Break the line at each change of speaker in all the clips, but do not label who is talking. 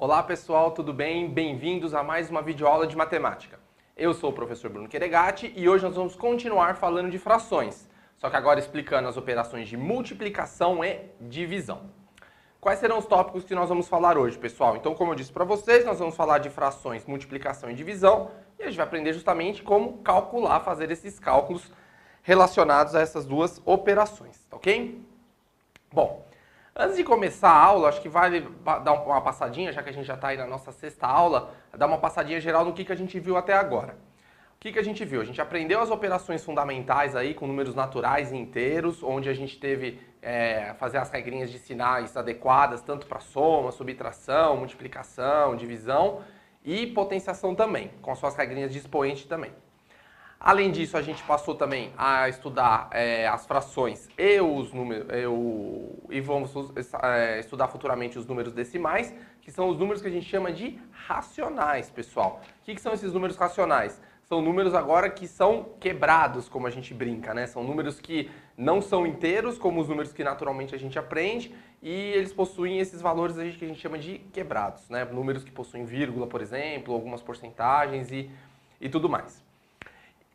Olá pessoal, tudo bem? Bem-vindos a mais uma videoaula de matemática. Eu sou o professor Bruno Queregatti e hoje nós vamos continuar falando de frações, só que agora explicando as operações de multiplicação e divisão. Quais serão os tópicos que nós vamos falar hoje, pessoal? Então, como eu disse para vocês, nós vamos falar de frações, multiplicação e divisão e a gente vai aprender justamente como calcular, fazer esses cálculos relacionados a essas duas operações, tá ok? Bom, antes de começar a aula, acho que vale dar uma passadinha, já que a gente já está aí na nossa sexta aula, dar uma passadinha geral no que a gente viu até agora. O que a gente viu? A gente aprendeu as operações fundamentais aí com números naturais e inteiros, onde a gente teve fazer as regrinhas de sinais adequadas, tanto para soma, subtração, multiplicação, divisão e potenciação também, com as suas regrinhas de expoente também. Além disso, a gente passou também a estudar as frações e os números, e vamos estudar futuramente os números decimais, que são os números que a gente chama de racionais, pessoal. O que são esses números racionais? São números agora que são quebrados, como a gente brinca, né? São números que não são inteiros, como os números que naturalmente a gente aprende, e eles possuem esses valores que a gente chama de quebrados, né? Números que possuem vírgula, por exemplo, algumas porcentagens e tudo mais.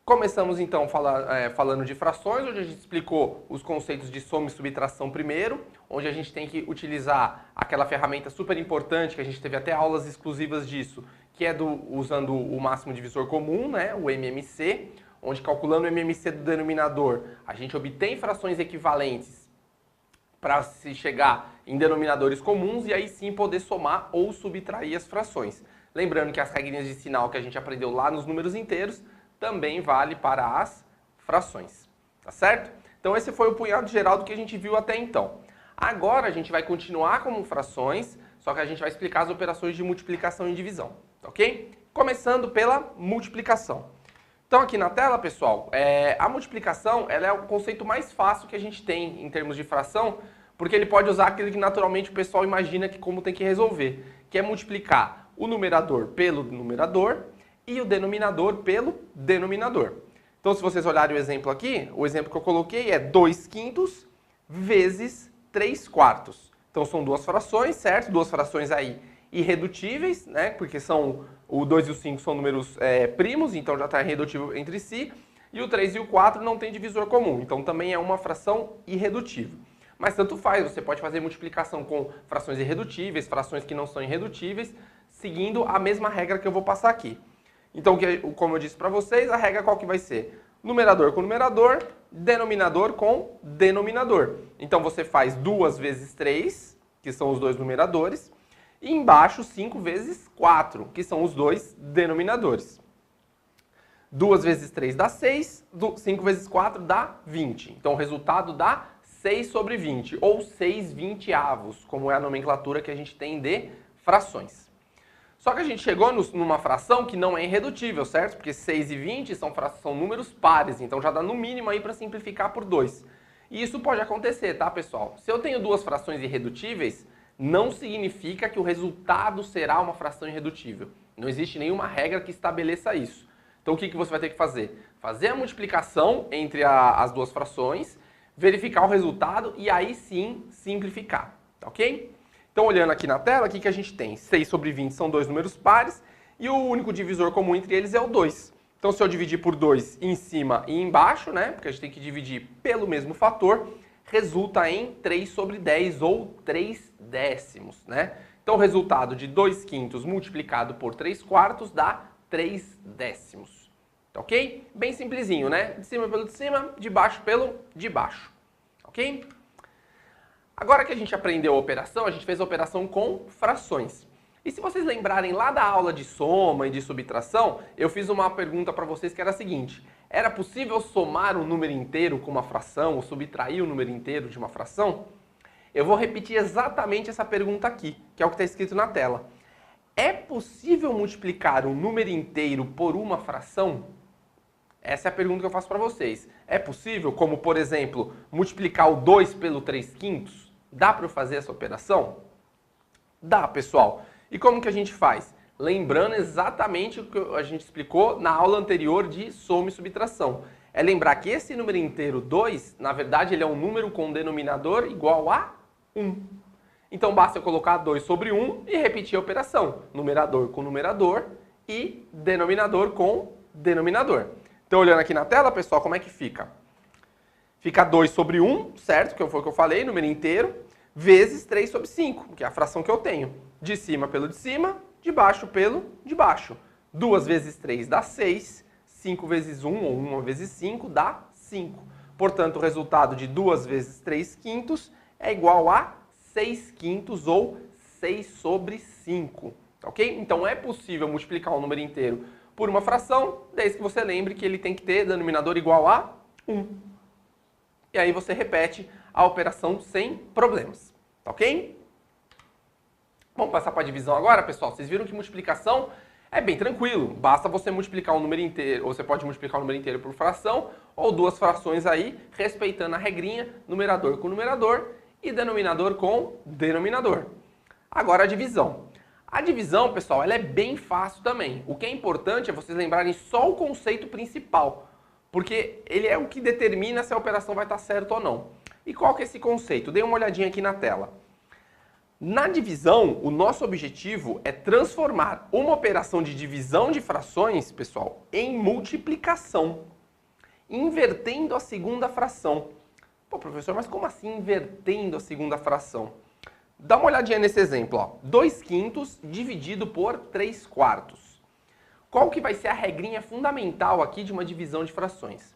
Começamos então falando de frações, onde a gente explicou os conceitos de soma e subtração primeiro, onde a gente tem que utilizar aquela ferramenta super importante, que a gente teve até aulas exclusivas disso, que é usando o máximo divisor comum, né, o MMC, onde calculando o MMC do denominador, a gente obtém frações equivalentes para se chegar em denominadores comuns e aí sim poder somar ou subtrair as frações. Lembrando que as regrinhas de sinal que a gente aprendeu lá nos números inteiros também vale para as frações, tá certo? Então esse foi o punhado geral do que a gente viu até então. Agora a gente vai continuar como frações, só que a gente vai explicar as operações de multiplicação e divisão, tá ok? Começando pela multiplicação. Então aqui na tela, pessoal, a multiplicação ela é o conceito mais fácil que a gente tem em termos de fração, porque ele pode usar aquilo que naturalmente o pessoal imagina que como tem que resolver, que é multiplicar o numerador pelo numerador e o denominador pelo denominador. Então, se vocês olharem o exemplo aqui, o exemplo que eu coloquei é 2/5 vezes 3/4. Então, são duas frações, certo? Duas frações aí irredutíveis, né? Porque o 2 e o 5 são números primos, então já está irredutível entre si. E o 3 e o 4 não tem divisor comum, então também é uma fração irredutível. Mas tanto faz, você pode fazer multiplicação com frações irredutíveis, frações que não são irredutíveis, seguindo a mesma regra que eu vou passar aqui. Então, como eu disse para vocês, a regra qual que vai ser? Numerador com numerador, denominador com denominador. Então, você faz 2 vezes 3, que são os dois numeradores, e embaixo 5 vezes 4, que são os dois denominadores. 2 vezes 3 dá 6, 5 vezes 4 dá 20. Então, o resultado dá 6 sobre 20, ou 6/20avos, como é a nomenclatura que a gente tem de frações. Só que a gente chegou numa fração que não é irredutível, certo? Porque 6 e 20 são números pares, então já dá no mínimo aí para simplificar por 2. E isso pode acontecer, tá, pessoal? Se eu tenho duas frações irredutíveis, não significa que o resultado será uma fração irredutível. Não existe nenhuma regra que estabeleça isso. Então o que você vai ter que fazer? Fazer a multiplicação entre as duas frações, verificar o resultado e aí sim simplificar, tá ok? Então, olhando aqui na tela, o que a gente tem? 6 sobre 20 são dois números pares e o único divisor comum entre eles é o 2. Então, se eu dividir por 2 em cima e embaixo, né, porque a gente tem que dividir pelo mesmo fator, resulta em 3 sobre 10 ou 3 décimos, né? Então, o resultado de 2/5 multiplicado por 3/4 dá 3 décimos. Tá ok? Bem simplesinho, né? De cima pelo de cima, de baixo pelo de baixo. Ok? Agora que a gente aprendeu a operação, a gente fez a operação com frações. E se vocês lembrarem lá da aula de soma e de subtração, eu fiz uma pergunta para vocês que era a seguinte: era possível somar um número inteiro com uma fração ou subtrair um número inteiro de uma fração? Eu vou repetir exatamente essa pergunta aqui, que é o que está escrito na tela. É possível multiplicar um número inteiro por uma fração? Essa é a pergunta que eu faço para vocês. É possível, como por exemplo, multiplicar o 2 pelo 3/5? Dá para eu fazer essa operação? Dá, pessoal. E como que a gente faz? Lembrando exatamente o que a gente explicou na aula anterior de soma e subtração. É lembrar que esse número inteiro 2, na verdade, ele é um número com denominador igual a 1. Então basta eu colocar 2 sobre 1 e repetir a operação. Numerador com numerador e denominador com denominador. Então olhando aqui na tela, pessoal, como é que fica? Fica 2 sobre 1, certo? Que foi o que eu falei, número inteiro, vezes 3 sobre 5, que é a fração que eu tenho. De cima pelo de cima, de baixo pelo de baixo. 2 vezes 3 dá 6, 5 vezes 1 ou 1 vezes 5 dá 5. Portanto, o resultado de 2 vezes 3 quintos é igual a 6 quintos ou 6 sobre 5. Ok? Então é possível multiplicar um número inteiro por uma fração, desde que você lembre que ele tem que ter denominador igual a 1. E aí você repete a operação sem problemas. Tá ok? Vamos passar para a divisão agora, pessoal. Vocês viram que multiplicação é bem tranquilo. Basta você multiplicar um número inteiro, ou você pode multiplicar um número inteiro por fração, ou duas frações aí, respeitando a regrinha, numerador com numerador e denominador com denominador. Agora a divisão. A divisão, pessoal, ela é bem fácil também. O que é importante é vocês lembrarem só o conceito principal, porque ele é o que determina se a operação vai estar certa ou não. E qual que é esse conceito? Dê uma olhadinha aqui na tela. Na divisão, o nosso objetivo é transformar uma operação de divisão de frações, pessoal, em multiplicação, invertendo a segunda fração. Pô, professor, mas como assim invertendo a segunda fração? Dá uma olhadinha nesse exemplo, ó. 2 quintos dividido por 3 quartos. Qual que vai ser a regrinha fundamental aqui de uma divisão de frações?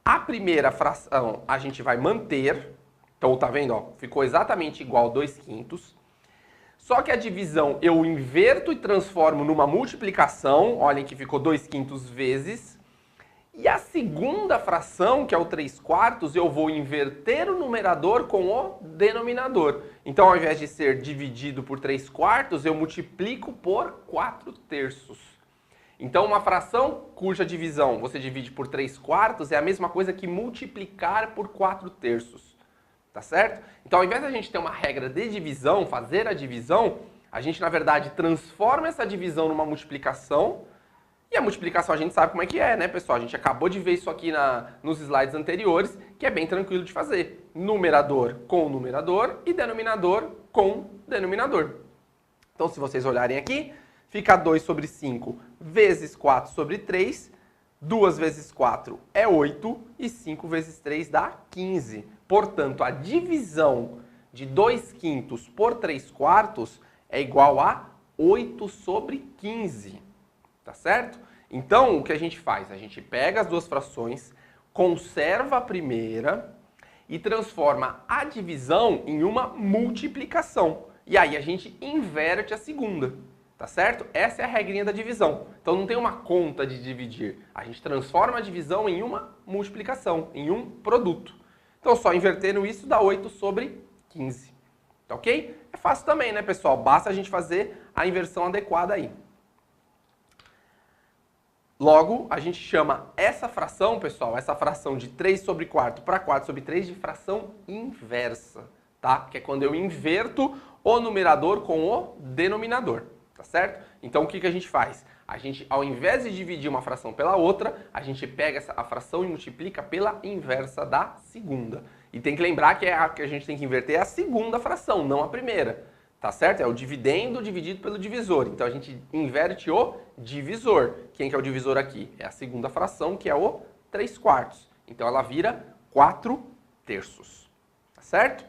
A primeira fração a gente vai manter, então tá vendo, ó, ficou exatamente igual a 2 quintos. Só que a divisão eu inverto e transformo numa multiplicação, olhem que ficou 2 quintos vezes. E a segunda fração, que é o 3 quartos, eu vou inverter o numerador com o denominador. Então, ao invés de ser dividido por 3 quartos, eu multiplico por 4 terços. Então, uma fração cuja divisão você divide por 3 quartos é a mesma coisa que multiplicar por 4 terços. Tá certo? Então, ao invés de a gente ter uma regra de divisão, fazer a divisão, a gente, na verdade, transforma essa divisão numa multiplicação. E a multiplicação a gente sabe como é que é, né, pessoal? A gente acabou de ver isso aqui nos slides anteriores, que é bem tranquilo de fazer. Numerador com numerador e denominador com denominador. Então, se vocês olharem aqui, fica 2 sobre 5 vezes 4 sobre 3. 2 vezes 4 é 8 e 5 vezes 3 dá 15. Portanto, a divisão de 2 quintos por 3 quartos é igual a 8 sobre 15. Tá certo? Então, o que a gente faz? A gente pega as duas frações, conserva a primeira e transforma a divisão em uma multiplicação. E aí a gente inverte a segunda. Tá certo? Essa é a regrinha da divisão. Então não tem uma conta de dividir. A gente transforma a divisão em uma multiplicação, em um produto. Então só invertendo isso dá 8 sobre 15. Tá ok? É fácil também, né, pessoal? Basta a gente fazer a inversão adequada aí. Logo, a gente chama essa fração, pessoal, essa fração de 3 sobre 4 para 4 sobre 3 de fração inversa, tá? Que é quando eu inverto o numerador com o denominador, tá certo? Então, o que a gente faz? A gente, ao invés de dividir uma fração pela outra, a gente pega a fração e multiplica pela inversa da segunda. E tem que lembrar que a que a gente tem que inverter é a segunda fração, não a primeira. Tá certo? É o dividendo dividido pelo divisor. Então, a gente inverte o divisor. Quem que é o divisor aqui? É a segunda fração, que é o 3 quartos. Então, ela vira 4 terços. Tá certo?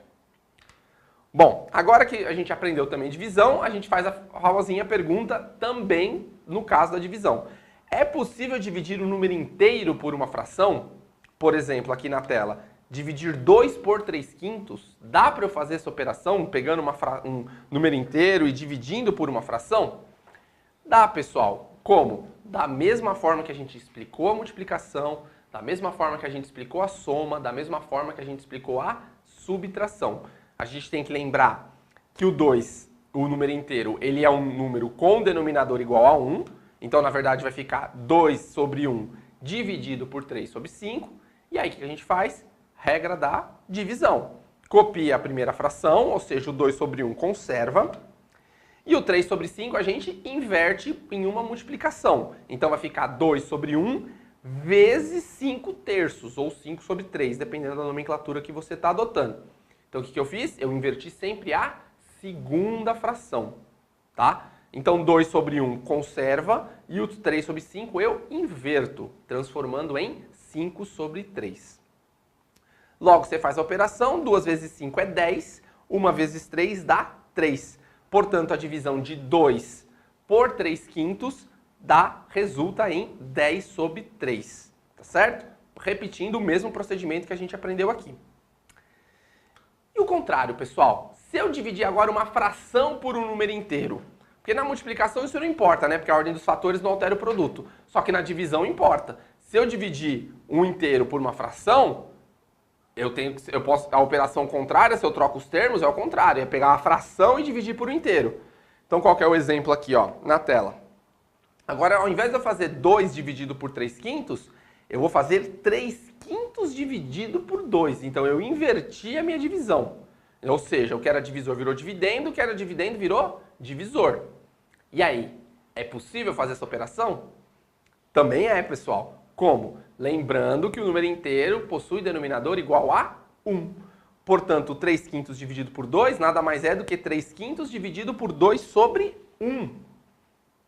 Bom, agora que a gente aprendeu também divisão, a gente faz a famosinha pergunta também no caso da divisão. É possível dividir um número inteiro por uma fração? Por exemplo, aqui na tela, dividir 2 por 3 quintos, dá para eu fazer essa operação pegando um número inteiro e dividindo por uma fração? Dá, pessoal. Como? Da mesma forma que a gente explicou a multiplicação, da mesma forma que a gente explicou a soma, da mesma forma que a gente explicou a subtração. A gente tem que lembrar que o 2, o número inteiro, ele é um número com denominador igual a 1. Então, na verdade, vai ficar 2 sobre 1 dividido por 3 sobre 5. E aí, o que a gente faz? Regra da divisão. Copia a primeira fração, ou seja, o 2 sobre 1 conserva. E o 3 sobre 5 a gente inverte em uma multiplicação. Então vai ficar 2 sobre 1 vezes 5 terços, ou 5 sobre 3, dependendo da nomenclatura que você está adotando. Então o que eu fiz? Eu inverti sempre a segunda fração, tá? Então, 2 sobre 1 conserva e o 3 sobre 5 eu inverto, transformando em 5 sobre 3. Logo, você faz a operação, 2 vezes 5 é 10, 1 vezes 3 dá 3. Portanto, a divisão de 2 por 3/5 resulta em 10 sobre 3, tá certo? Repetindo o mesmo procedimento que a gente aprendeu aqui. E o contrário, pessoal? Se eu dividir agora uma fração por um número inteiro, porque na multiplicação isso não importa, né? Porque a ordem dos fatores não altera o produto. Só que na divisão importa. Se eu dividir um inteiro por uma fração, eu posso, a operação contrária, se eu troco os termos, é o contrário. É pegar uma fração e dividir por um inteiro. Então, qual que é o exemplo aqui, ó, na tela? Agora, ao invés de eu fazer 2 dividido por 3/5, eu vou fazer 3/5 dividido por 2. Então, eu inverti a minha divisão. Ou seja, o que era divisor virou dividendo, o que era dividendo virou divisor. E aí, é possível fazer essa operação? Também é, pessoal. Como? Lembrando que o número inteiro possui denominador igual a 1. Portanto, 3/5 dividido por 2 nada mais é do que 3/5 dividido por 2 sobre 1.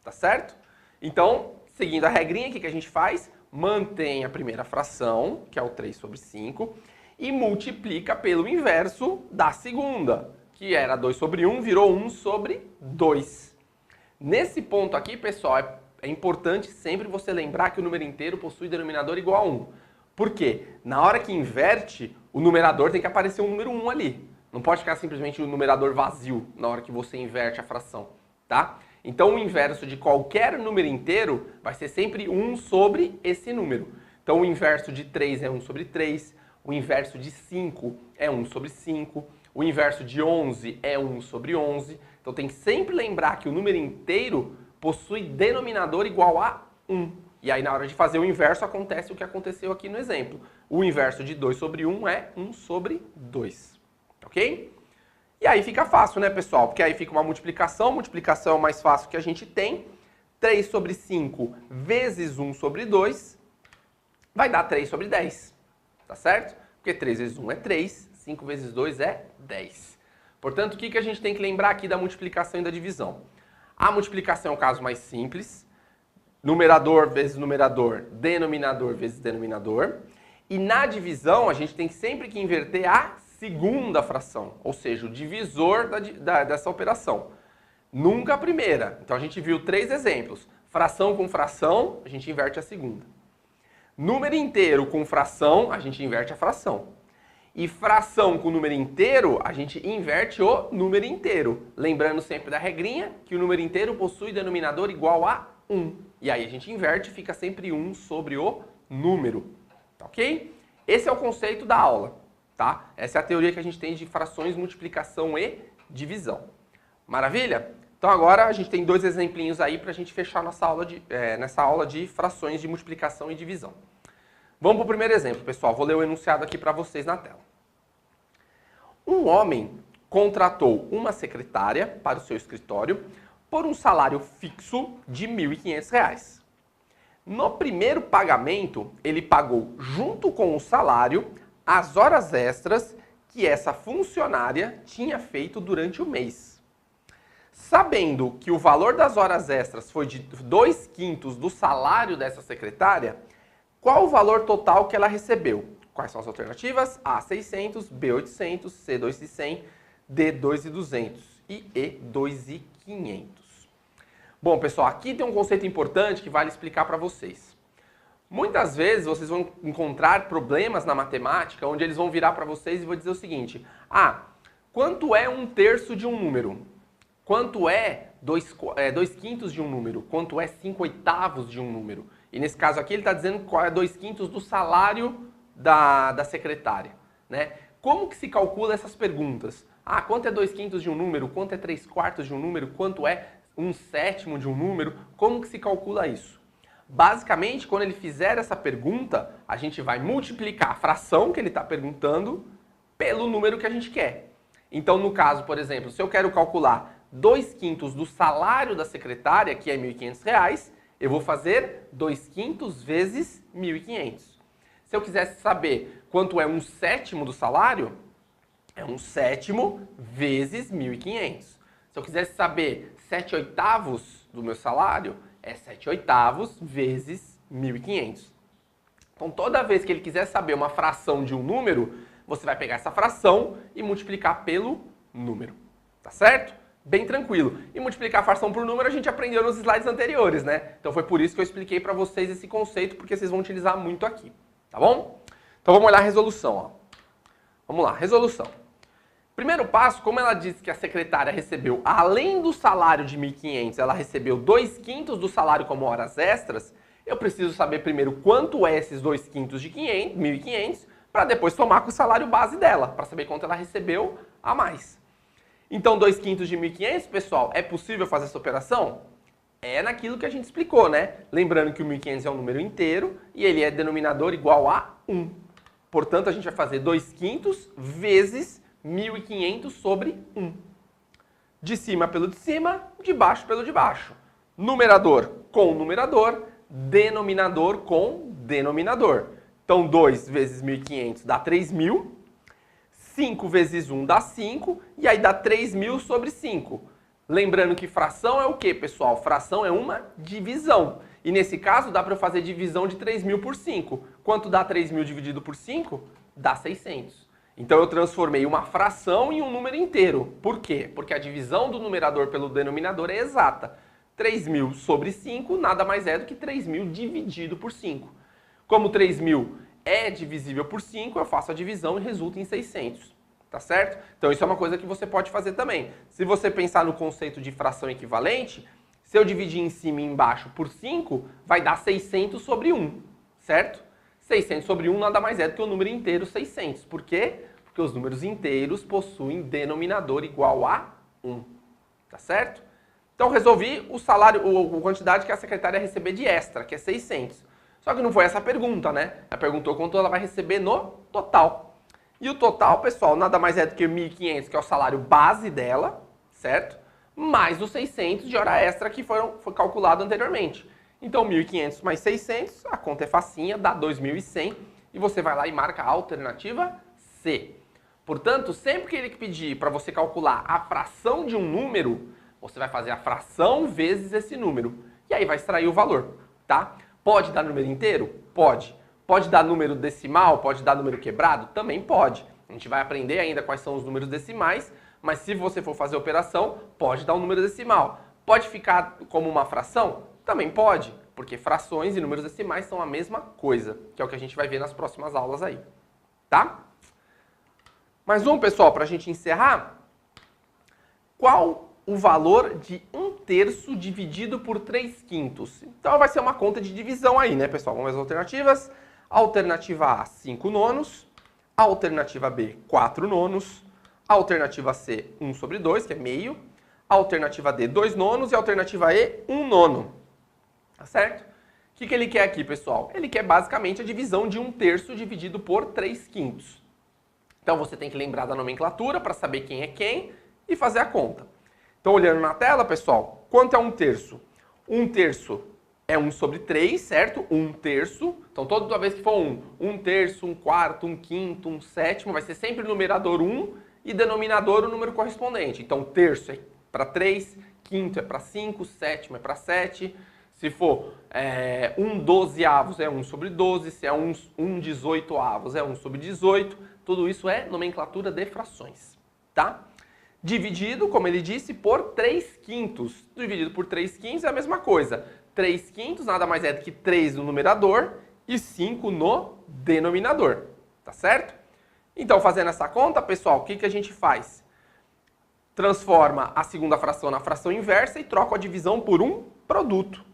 Tá certo? Então, seguindo a regrinha, o que a gente faz? Mantém a primeira fração, que é o 3 sobre 5, e multiplica pelo inverso da segunda, que era 2 sobre 1, virou 1 sobre 2. Nesse ponto aqui, pessoal, é importante sempre você lembrar que o número inteiro possui denominador igual a 1. Por quê? Na hora que inverte, o numerador tem que aparecer um número 1 ali. Não pode ficar simplesmente o numerador vazio na hora que você inverte a fração, tá? Então, o inverso de qualquer número inteiro vai ser sempre 1 sobre esse número. Então, o inverso de 3 é 1 sobre 3, o inverso de 5 é 1 sobre 5, o inverso de 11 é 1 sobre 11. Então, tem que sempre lembrar que o número inteiro possui denominador igual a 1. E aí, na hora de fazer o inverso, acontece o que aconteceu aqui no exemplo. O inverso de 2 sobre 1 é 1 sobre 2. Ok? E aí fica fácil, né, pessoal? Porque aí fica uma multiplicação. Multiplicação é o mais fácil que a gente tem. 3 sobre 5 vezes 1 sobre 2 vai dar 3 sobre 10. Tá certo? Porque 3 vezes 1 é 3, 5 vezes 2 é 10. Portanto, o que a gente tem que lembrar aqui da multiplicação e da divisão? A multiplicação é o caso mais simples. Numerador vezes numerador, denominador vezes denominador. E na divisão, a gente tem sempre que inverter a segunda fração, ou seja, o divisor dessa operação. Nunca a primeira. Então, a gente viu 3 exemplos. Fração com fração, a gente inverte a segunda. Número inteiro com fração, a gente inverte a fração. E fração com número inteiro, a gente inverte o número inteiro. Lembrando sempre da regrinha que o número inteiro possui denominador igual a 1. E aí a gente inverte e fica sempre 1 sobre o número. Ok? Esse é o conceito da aula. Tá? Essa é a teoria que a gente tem de frações, multiplicação e divisão. Maravilha? Então agora a gente tem 2 exemplinhos aí para a gente fechar nossa aula nessa aula de frações de multiplicação e divisão. Vamos para o primeiro exemplo, pessoal. Vou ler o enunciado aqui para vocês na tela. Um homem contratou uma secretária para o seu escritório por um salário fixo de R$ 1.500. No primeiro pagamento, ele pagou junto com o salário as horas extras que essa funcionária tinha feito durante o mês. Sabendo que o valor das horas extras foi de 2/5 do salário dessa secretária, qual o valor total que ela recebeu? Quais são as alternativas? A, 600, B, 800, C, 2.100, D, 2.200 e E, 2.500. Bom, pessoal, aqui tem um conceito importante que vale explicar para vocês. Muitas vezes vocês vão encontrar problemas na matemática onde eles vão virar para vocês e vão dizer o seguinte: quanto é 1/3 de um número? Quanto é 2/5 de um número? Quanto é 5/8 de um número? E nesse caso aqui ele está dizendo qual é 2/5 do salário da secretária, né? Como que se calcula essas perguntas? Quanto é 2/5 de um número? Quanto é 3/4 de um número? Quanto é 1/7 de um número? Como que se calcula isso? Basicamente, quando ele fizer essa pergunta, a gente vai multiplicar a fração que ele está perguntando pelo número que a gente quer. Então, no caso, por exemplo, se eu quero calcular 2/5 do salário da secretária, que é R$ 1.500, eu vou fazer 2/5 vezes 1.500. Se eu quisesse saber quanto é 1/7 do salário, É 1/7 vezes 1.500. Se eu quisesse saber 7/8 do meu salário, é 7/8 vezes 1.500. Então, toda vez que ele quiser saber uma fração de um número, você vai pegar essa fração e multiplicar pelo número. Tá certo? Bem tranquilo. E multiplicar a fração por número a gente aprendeu nos slides anteriores, né? Então foi por isso que eu expliquei para vocês esse conceito, porque vocês vão utilizar muito aqui. Tá bom? Então vamos olhar a resolução. Ó. Vamos lá, resolução. Primeiro passo, como ela disse que a secretária recebeu, além do salário de 1.500, ela recebeu 2/5 do salário como horas extras, eu preciso saber primeiro quanto é esses 2/5 de 1.500, para depois somar com o salário base dela, para saber quanto ela recebeu a mais. Então, 2/5 de 1.500, pessoal, é possível fazer essa operação? É naquilo que a gente explicou, né? Lembrando que o 1.500 é um número inteiro e ele é denominador igual a 1. Portanto, a gente vai fazer 2/5 vezes 1.500 sobre 1. De cima pelo de cima, de baixo pelo de baixo. Numerador com numerador, denominador com denominador. Então, 2 vezes 1.500 dá 3.000. 5 vezes 1 dá 5. E aí dá 3.000 sobre 5. Lembrando que fração é o quê, pessoal? Fração é uma divisão. E nesse caso, dá para eu fazer divisão de 3.000 por 5. Quanto dá 3.000 dividido por 5? Dá 600. Então, eu transformei uma fração em um número inteiro. Por quê? Porque a divisão do numerador pelo denominador é exata. 3.000 sobre 5 nada mais é do que 3.000 dividido por 5. Como 3.000 é divisível por 5, eu faço a divisão e resulta em 600. Tá certo? Então, isso é uma coisa que você pode fazer também. Se você pensar no conceito de fração equivalente, se eu dividir em cima e embaixo por 5, vai dar 600 sobre 1. Certo? 600 sobre 1 nada mais é do que o número inteiro 600. Por quê? Porque os números inteiros possuem denominador igual a 1. Tá certo? Então, resolvi o salário, a quantidade que a secretária receber de extra, que é 600. Só que não foi essa a pergunta, né? Ela perguntou quanto ela vai receber no total. E o total, pessoal, nada mais é do que 1.500, que é o salário base dela, certo? Mais os 600 de hora extra que foi calculado anteriormente. Então, 1.500 mais 600, a conta é facinha, dá 2.100. E você vai lá e marca a alternativa C. Portanto, sempre que ele pedir para você calcular a fração de um número, você vai fazer a fração vezes esse número. E aí vai extrair o valor, tá? Pode dar número inteiro? Pode. Pode dar número decimal? Pode dar número quebrado? Também pode. A gente vai aprender ainda quais são os números decimais, mas se você for fazer a operação, pode dar um número decimal. Pode ficar como uma fração? Também pode, porque frações e números decimais são a mesma coisa, que é o que a gente vai ver nas próximas aulas aí, tá? Mais um, pessoal, para a gente encerrar. Qual o valor de 1/3 dividido por 3/5? Então vai ser uma conta de divisão aí, né, pessoal? Vamos ver as alternativas. Alternativa A, 5/9. Alternativa B, 4/9. Alternativa C, 1/2, que é meio. Alternativa D, 2/9. E alternativa E, 1/9. Tá certo? O que ele quer aqui, pessoal? Ele quer basicamente a divisão de 1/3 dividido por 3/5. Então você tem que lembrar da nomenclatura para saber quem é quem e fazer a conta. Então, olhando na tela, pessoal, quanto é 1/3? 1/3 é 1/3, certo? 1/3. Então, toda vez que for 1/3, 1/4, 1/5, 1/7, vai ser sempre o numerador 1 e denominador o número correspondente. Então, terço é para 3, quinto é para 5, sétimo é para 7. Se for 1/12 é 1/12, se é 1/18 é 1/18. Tudo isso é nomenclatura de frações, tá? Dividido, como ele disse, por 3/5. Dividido por 3/5 é a mesma coisa. 3/5 nada mais é do que 3 no numerador e 5 no denominador, tá certo? Então, fazendo essa conta, pessoal, o que a gente faz? Transforma a segunda fração na fração inversa e troca a divisão por um produto.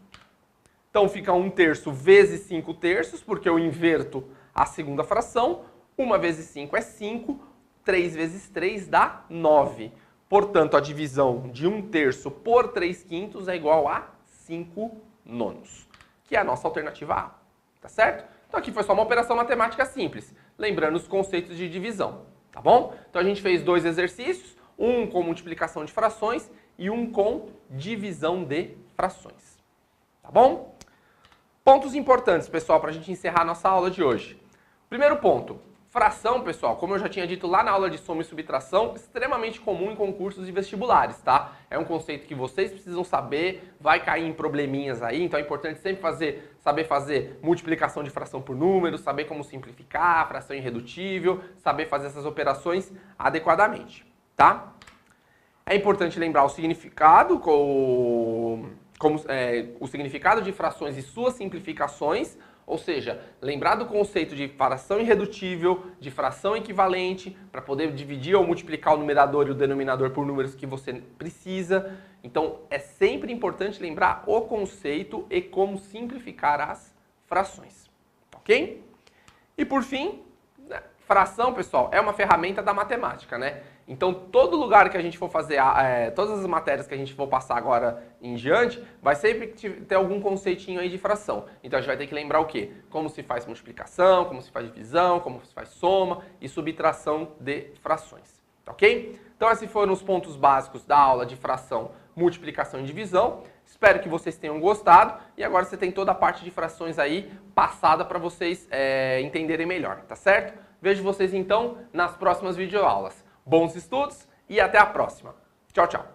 Então, fica 1/3 vezes 5/3, porque eu inverto a segunda fração. 1 vezes 5 é 5. 3 vezes 3 dá 9. Portanto, a divisão de 1/3 por 3/5 é igual a 5/9, que é a nossa alternativa A. Tá certo? Então, aqui foi só uma operação matemática simples, lembrando os conceitos de divisão. Tá bom? Então, a gente fez 2 exercícios, um com multiplicação de frações e um com divisão de frações. Tá bom? Pontos importantes, pessoal, para a gente encerrar a nossa aula de hoje. Primeiro ponto. Fração, pessoal, como eu já tinha dito lá na aula de soma e subtração, extremamente comum em concursos e vestibulares, tá? É um conceito que vocês precisam saber, vai cair em probleminhas aí, então é importante sempre saber fazer multiplicação de fração por números, saber como simplificar, fração irredutível, saber fazer essas operações adequadamente, tá? É importante lembrar o significado, o significado de frações e suas simplificações, ou seja, lembrar do conceito de fração irredutível, de fração equivalente, para poder dividir ou multiplicar o numerador e o denominador por números que você precisa. Então, é sempre importante lembrar o conceito e como simplificar as frações, ok? E por fim, fração, pessoal, é uma ferramenta da matemática, né? Então, todo lugar que a gente for fazer, todas as matérias que a gente for passar agora em diante, vai sempre ter algum conceitinho aí de fração. Então, a gente vai ter que lembrar o quê? Como se faz multiplicação, como se faz divisão, como se faz soma e subtração de frações, ok? Então, esses foram os pontos básicos da aula de fração, multiplicação e divisão. Espero que vocês tenham gostado e agora você tem toda a parte de frações aí passada para vocês entenderem melhor, tá certo? Vejo vocês então nas próximas videoaulas. Bons estudos e até a próxima. Tchau, tchau.